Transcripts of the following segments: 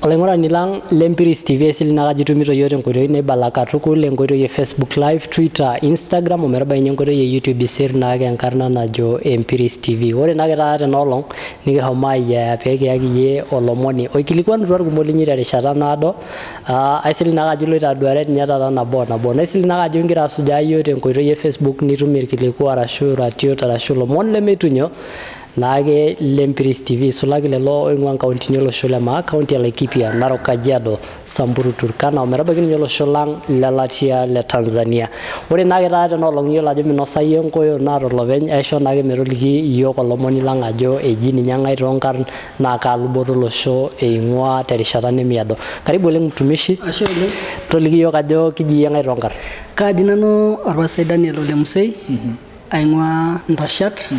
Olaing'urani lang Lempiris TV esilina kajitumito yiok tenkoitoi naibala katukul enkoitoi e Facebook Live, Twitter, Instagram ometabaiki enkoitoi e YouTube isir naake enkarna najo Empiris TV. Ore naake taata tenaolong nikishomo ayiaya peekiyaki iyie olomoni oikilikuanutua irkumok linyi terishata naado. Aisil naake ajo iloito aduare ninye taata nabo o nabo. Naisil naake ajo igira asujaa yiok tenkoitoi e Facebook nitum irkiliku arashu iratiot arashu ilomon lemeitunyok naake Lempiris TV sulaki lelo oing'ua nkauntini olosho le Maa, kaunti e Laikipia, Narok, Kajiado, Samburu, Turkana ometabaiki ninye olosho lang lelatia le Tanzania. Ore naake taata tenaolong iyiolo ajo minosayie nkoyo naata olopeny aisho naake metoliki iyiok olomoni lang ajo eji ninye ng'ae toonkarn naa kaa luboto olosho eing'ua terishata nemiado. Karibu oleng mtumishi. Ashe oleng. Toliki iyiok ajo kiji iyie ng'ae toonkarn. Kaji nanu Orpasai Daniel Ole Musei aing'ua Ntashat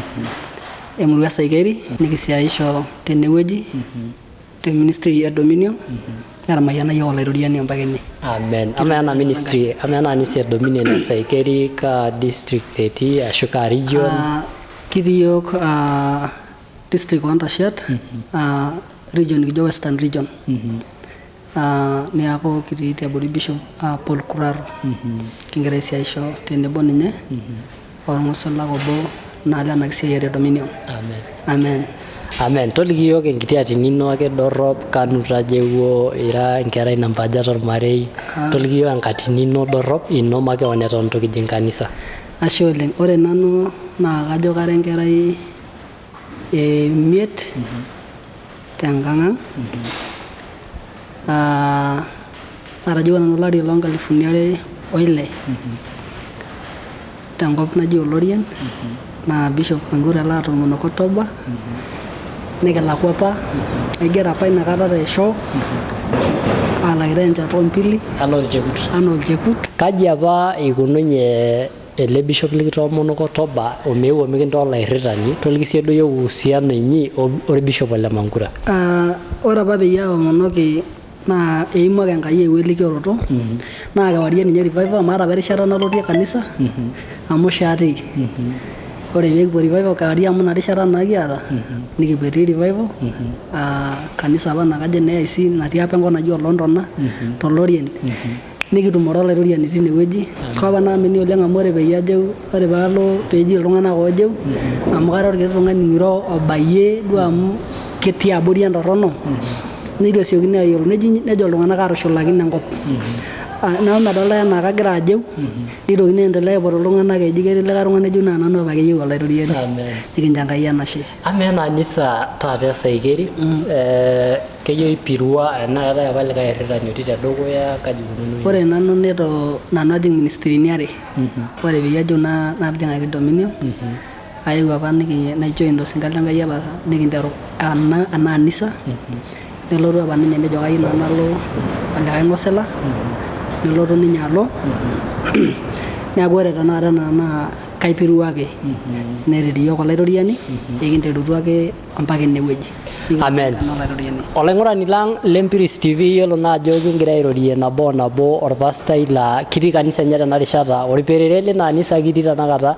emurua Saikeri nikisiaisho tenewueji te Ministry e Dominion netamayiana yiok olairoriani ompaka ene. Amen. Ama ena ministry, ama ena anisi e Dominion e Saikeri ka district etii ashu ka region? Kitii yiok district o Ntashat, region kijo Western Region. Neaku kitii tiabori Bishop Paul Kuraro. Kingira aisiaisho tenebo ninye orng'osolak obo naale ena kisiai e Dominion. Amen. Amen. Amen. Toliki yiok enkiti atini ino ake dorrop kanu tajeuo ira enkerai nampaja tormarei. Toliki yiok enkatini ino dorrop ino makeon eton itu kijing kanisa. Ashe oleng. Ore nanu naa kajo kara enkerai emiet tenkang' ang'. Atajeuo nanu olari loo nkalifuni are oile tenkop naji Olorien. Naa Bishop Pangura la atomonoko Oktoba nikilaku apa aigero apa inakata te show alakita enchata ompili Anaa Olchekut. Kaji apa eikununye ele bishop likitoomonoko Oktoba omeewuo mikintoo olairritani toliki sii duo yiok uhusiano inyi orbishop Ole Mangura. Ore apa peyie aomonoki naa eimu ake Enkai ewelikioroto naa kewarie ninye revival maata apa erishata nalotie kanisa amu shaatii. Ore peekipuo revival kewarie amu ina rishata naa kiata nikipuo etii revival kanisa apa naa kajo ene AIC natii apa enkop naji Olontona tolorien nikitumore olairoriani tinewueji. Kapa naamini oleng amu ore peyie ajeu ore paalo peeji iltung'anak oojeu amu kara orkiti tung'ani ng'iro obayie duo amu ketii abori entorrono neitu esiokini ayiolou nejo iltung'anak atushulakine enkop. Neeku medolta enaa kagira ajeu nitokini aendelea aipoto iltung'anak eji ketii likae tung'ani ejo naa nanu apa keyieu olairoriani. Nikincho Enkai enashe. Ama ena anisa taata e Saikeri keyieu Ipirua enaa keetae apa likae airritani otii tedukuya kaji ikununo? Ore nanu netu nanu ajing ministrini are. Ore peyie ajeu natijing'aki Dominion aewuo apa naijoin tosinka Lenkai apa nikinteru ena anisa nelotu apa ninye nejo kayieu nanu nalo olikae ng'osila nelotu ninye alo neeku ore tenakata ena naa kaipiru ake neret iyiok olairoriani ekinterutua ake ompaka enewueji. Amen. Olaing'urani lang Lempiris TV yiolo naa ajo kingira airorie nabo o nabo orpastai laa kitii kanisa enye tena rishata. Orperere lina anisa kitii tenakata.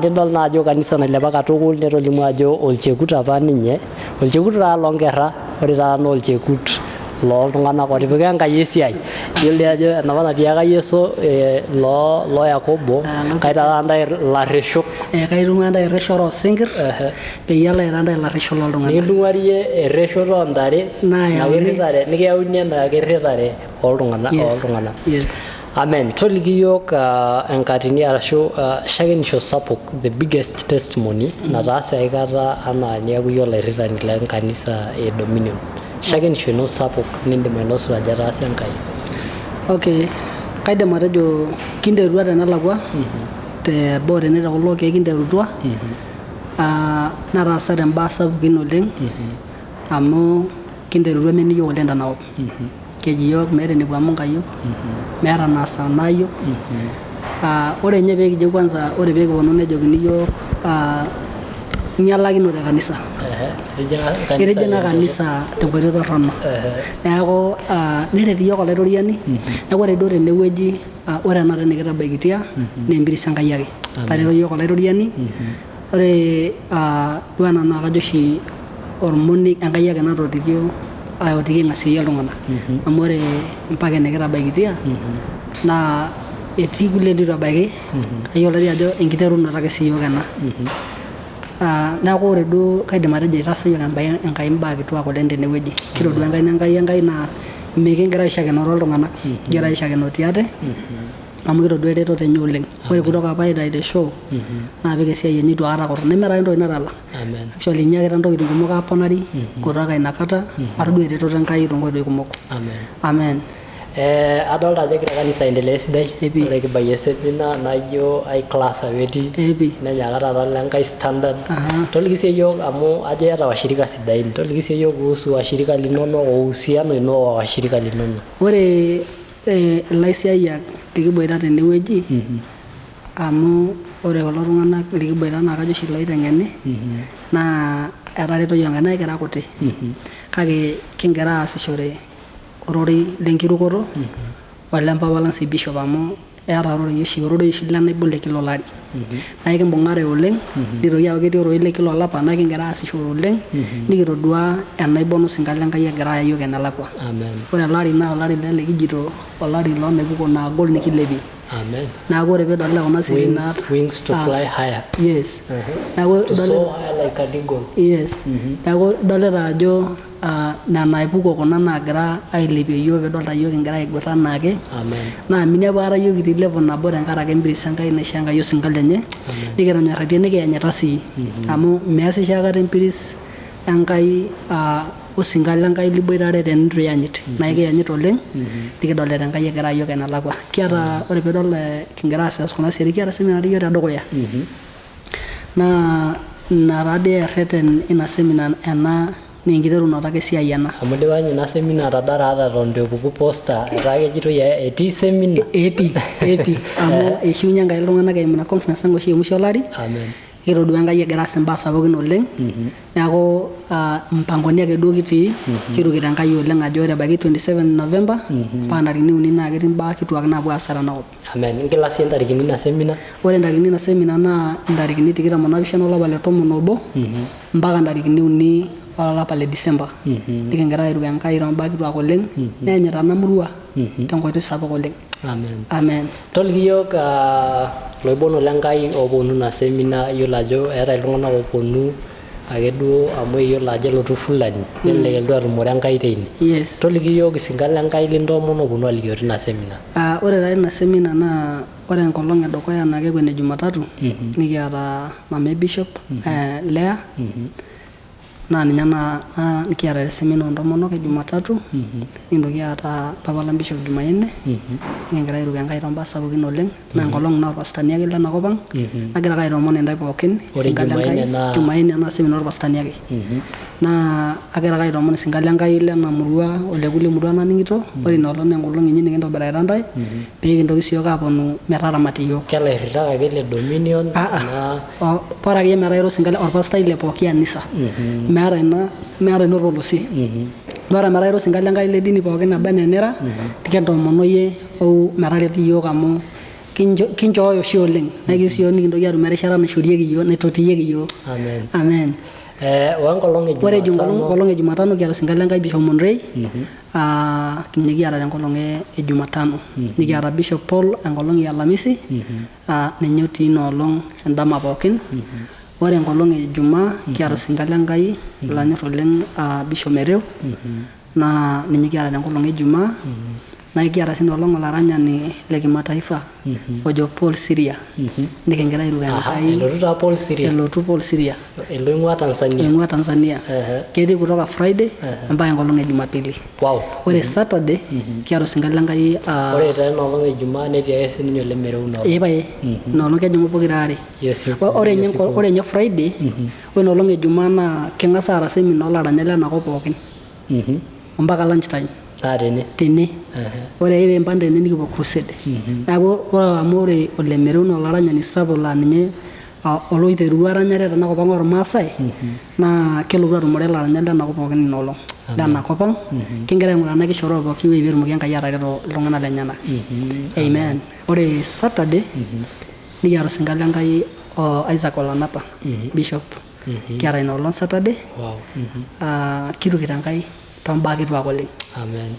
Nidol naa ajo kanisa nailepa katukul netolimu ajo Olchekut apa ninye. Olchekut taa loonkerra. Ore taata naa Olchekut looltung'anak otipika Enkai esiai. Yiolo ajo enapa natiaka Yesu loo Yakobo kaitataa ntae ilarreshok. Kaitung'ua ntae erreshore oosinkirr peyie alo aitaa ntae ilarreshok loltung'anak. Nikintung'uarie erreshoto oontare nakirritare nikiyauni ena kirritare oltung'anak. Amen. Toliki yiok enkatini arashu shakenisho sapuk the biggest testimony nataase aikata anaa niaku iyie olairritani lenkanisa e Dominion. Shakenisho ino sapuk nindim ainosu ajo etaasa Enkai. Okay, kaidim atejo kinterutua tenelakwa teboo tene tekulo keek kinterutua nataasate imbaa sapukin oleng amu kinterutua meni yiok oleng tenakop. Keji yiok meeta enepuo amu nkayiok meeta naasa naayiok. Ore nye peekijeu kwanza ore peekiponu nejokini yiok inyalakinote kanisa. Kitijing'a kanisa tenkoitoi torrono. Neeku neret iyiok olairoriani. Neeku ore duo tenewueji ore ena nikitabaikitia naa Empiris Enkai ake. Tareto iyiok olairoriani. Ore duo ena naa kajo oshi ormonek Enkai ake natotikio aotiki ng'asieyie iltung'anak amu ore mpaka enekitabaikitia naa etii kulie litu ebaiki kayiolo ajo enkiterunoto ake siyiok ena neeku ore duo kaidim atejo itaasa yiok Enkai mbaa kituak oleng tenewueji kitodua Enkai naa mikingira aishakenoro iltung'anak kigira aishakenoti ate amu kitodua eretoto enye oleng ore kutoka apa aitayu te show naa apik esiai enye itu aikata korro nemeeta ake entoki natala actually inyiakita ntokitin kumok aaponari kutoka inakata atodua eretoto Enkai toonkoitoi kumok amen. Adolta ajo egira kanisa aendelea esidai ore kibayie semina naijo ai class apa etii nenyaaka taata Lenkai standard toliki sii yiok amu ajo iyata washirika sidain toliki sii yiok kuhusu washirika linonok uhusiano ino wa washirika linonok. Ore ilaisiayiak likiboita tenewueji amu ore kulo tung'anak likiboita naa kajo oshi loiteng'eni naa etareto yiok Enkai naa kira kuti kake kingira aasishore ororei lenkirukoto olempapa lang sii bishop amu eeta ororei oshi lenaibon le kila olari naa kimbung'are oleng nitoki aaku ketii ororei le kila olapa naa kingira aasishore oleng nikitodua enaibon osinka Lenkai egira aya yiok enelakwa. Ore ele ari naa olari likijito olari loonaipuko naagol nikilepie. Neeku ore peedol kuna sirin wings to fly higher. Yes. To soar higher like an eagle. Yes. Neeku idolita ajo nena aipuko kuna naagira ailepie yiok peedolta yiok kingira aiguta enaake naa minepu aikata yiok kitii level nabo tenkaraki empiris Enkai naisho Enkai osinka lenye nikitonyoraitie nikiyanyita sii amu meesisho aikata empiris Enkai osinka Lenkai liboitare tenitu iyanyit naa ikiyanyit oleng nikidolita Enkai egira aya yiok enelakwa kiata ore peedol kingira aas kuna siaitin kiata seminar yiok tedukuya naa ina taadii erreten ina seminar ena naa enkiterunoto ake esiai ena. Amu dipa ninye ina seminar atadara ata eton itu epuku poster etaa kejitoi etii seminar. Epi amu eishiunye Enkai iltung'anak eimu ina conference ang oshi emusho olari. Kitodua Enkai egira aas imbaa sapukin oleng neeku mpangoni ake duo kitii kirukito Enkai oleng ajo ore ebaiki 27 November paa ntarikini uni naa ketii mbaa kituak naapuo aasa tenakop. Ingila sii ntarikini ina seminar? Ore ntarikini ina seminar naa ntarikini 27 olapa le 11 mpaka ntarikini 3 olapa le December nikingira airuko Enkai tombaa kituak oleng neenyita ena murua tenkoitoi sapuk oleng. Amen. Toliki yiok loibono Lenkai ooponu ina seminar yiolo ajo eeta iltung'anak ooponu ake duo amu eyiolo ajo elotu fulani nelelek elotu atumore Enkai teine. Toliki yiok isinka Lenkai lintoomon ooponu alikio tina seminar. Ore taa ina seminar naa ore enkolong edukuya naa kepuo ene Jumatatu nikiata mama bishop Lea naa ninye nikiata seminar oontomonok Jumatatu nikintoki aata papa lang bishop Jumanne nikingira airuko Enkai tombaa sapukin oleng naa enkolong naa orpastani ake lenakop ang nagira ake aitoomon intae pookin isinka Lenkai Jumanne naa seminar orpastani ake naa agira ake aitoomon isinka Lenkai lena murua ole kulie murua naning'ito ore ina olong naa enkolong inyi nikintobirakita ntae pee kintoki siyiok aaponu metaramati yiok. Kelairritak ake le Dominion bora akeyie metaa ira osinka orpastai le pooki anisa meeta ina orpolosie bora metaa ira osinka Lenkai le dini pookin naba enaa enira nikintoomono yie metaret yiok amu kinchooyo oshi oleng nekiyieu siyiok nikintoki atum erishata naishorieki yiok naitotiyieki yiok. Amen. Ore enkolong e Jumatano kiata osinka Lenkai Bishop Monrey nikiata tenkolong e Jumatano nikiata Bishop Paul enkolong e Alamisi ninye otii ina olong endama pookin. Ore enkolong e Jumaa kiata osinka Lenkai lanyor oleng Bishop Mereu naa ninye kiata tenkolong e Jumaa naa kiata sii olong olaranyani le kimataifa ojo Paul Siria nikingira airuko Enkai. Elotu Paul Siria eing'ua Tanzania ketii kutoka Friday mpaka enkolong e Jumapili. Ore Saturday kiata osinka Lenkai ore taa ina olong e Jumaa netii ake sininye ole Mereu pae ina olong kejing'u pokira are. Ore nye Friday ore ina olong e Jumaa naa king'as aata seminar olaranyak lenakop pookin mpaka lunch time tene ore ake piimpang tene nikipuo crusade neeku amu ore ole Mereu naa olaranyani sapuk laa ninye oloiterua eranyare tenakop ang ormaasai naa kelotu atumore ilaranyak lenakop pookin ina olong lenakop ang kingira aing'uraa ena kishoroo pooki wueji peetumoki Enkai atareto iltung'anak lenyenak. Amen. Ore Saturday nikiata osinka Lenkai Isaac Olanapa Bishop kiata ina olong Saturday kirukito Enkai tombaa kituak oleng.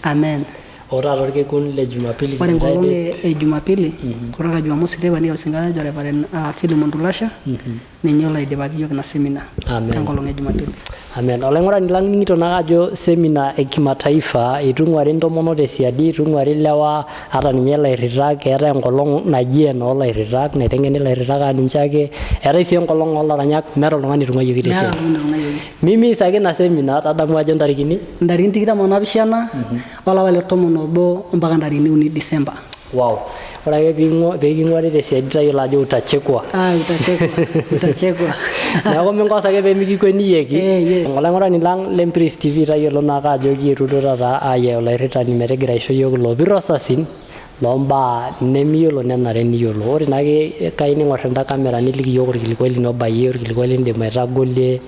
Amen. Ore taata orkekun le Jumapili ore enkolong e Jumapili kutoka Jumamosi teipa nikiata osinkolio ojo Reverend Philemon Tulasha ninye olaidipaki yiok ina seminar enkolong e Jumapili. Amen. Olaing'urani lang ning'ito naake ajo seminar e kimataifa itung'uari intomonok tesiadi, itung'uari ilewa ata ninye ilairritak, eetai enkolong naji enoolairritak naiteng'eni ilairritak aa ninche ake, eetai sii enkolong oolaranyak, meeta oltung'ani itung'uayioki tesiadi. Mimi sake ina seminar tadamu ajo ntarikini? Ntarikini 27 olapa le 11 mpaka ntarikini 3 Disemba. Wow. Ore ake peeking'uari tesiadi tayiolo ajo utachekwa. Utachekwa. Neeku minkosa ake peemikikuenieki. Olaing'urani lang le Empiris TV tayiolo naake ajo kietuo taata ayau olairritani metigira aisho yiok ilopirro sasin lombaa nemiyiolo nenare niyiolo. Ore naake kai ning'orr enda kamera niliki yiok orkilikwai lino obayie, orkilikwai lindim aitagolie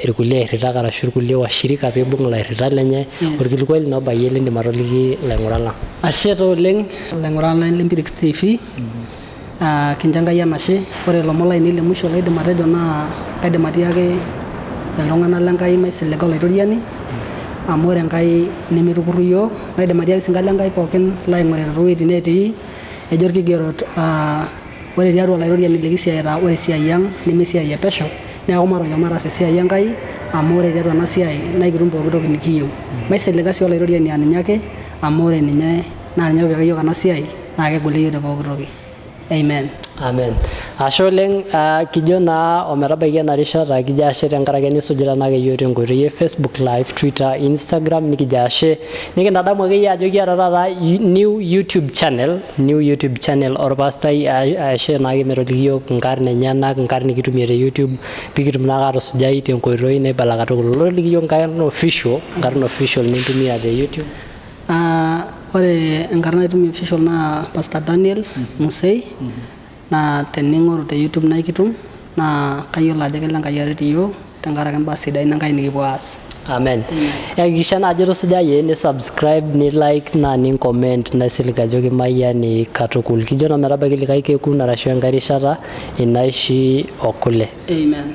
irkulie airritak arashu irkulie washirika piibung' ilairritak lenye, orkilikwai lino obayie lindim atoliki ilaing'urak lang. Ashe taa oleng ilaing'urak lang le Empiris TV. Kincho Enkai enashe. Ore ilomon lainei le musho laidim atejo naa kaidim atiaki iltung'anak lenkai maisilika olaitoriani amu ore Enkai nemeitukurru yiok. Naidim atiaki sii Enkai pookin laing'orita toowueitin netii ejo irkigerot ore tiatua olaitoriani likisiaita ore esiai ang nemesiai epesho, neeku matonyok mataas esiai Enkai amu ore tiatua ena siai naa kitum pooki toki nikiyieu. Maisilika sii olaitoriani aa ninye ake amu ore ninye naa ninye opika yiok ena siai naa kegolie yiok te pooki toki. Amen. Ashe oleng kijo naa ometabaiki ena rishata kijo ashe tenkaraki enisujita naake yiok tenkoitoi e Facebook Live, Twitter, Instagram nikijo ashe. Nikintadamu akeyie ajo kiata taata new YouTube channel orpastai ashe naake metoliki yiok inkarn enyenak, inkarn nikitumie te YouTube pikitum naake atusujai tenkoitoi naibala katukul. Loliki yiok inkarn official nintumia te YouTube. Ore enkarna naitumia official naa Pastor Daniel Musei naa tening'oru te YouTube naa ikitum naa kayiolo ajo kelo Enkai aret iyiok tenkaraki imbaa sidain Enkai nikipuo aas. Amen. Yakikisha naa ajo itusujayie ni-subscribe, ni-like naa ni-comment naisilig ajo kimayiani katukul. Kijo naa metabaiki likae kekun arashu enkae rishata inaishi okule. Amen.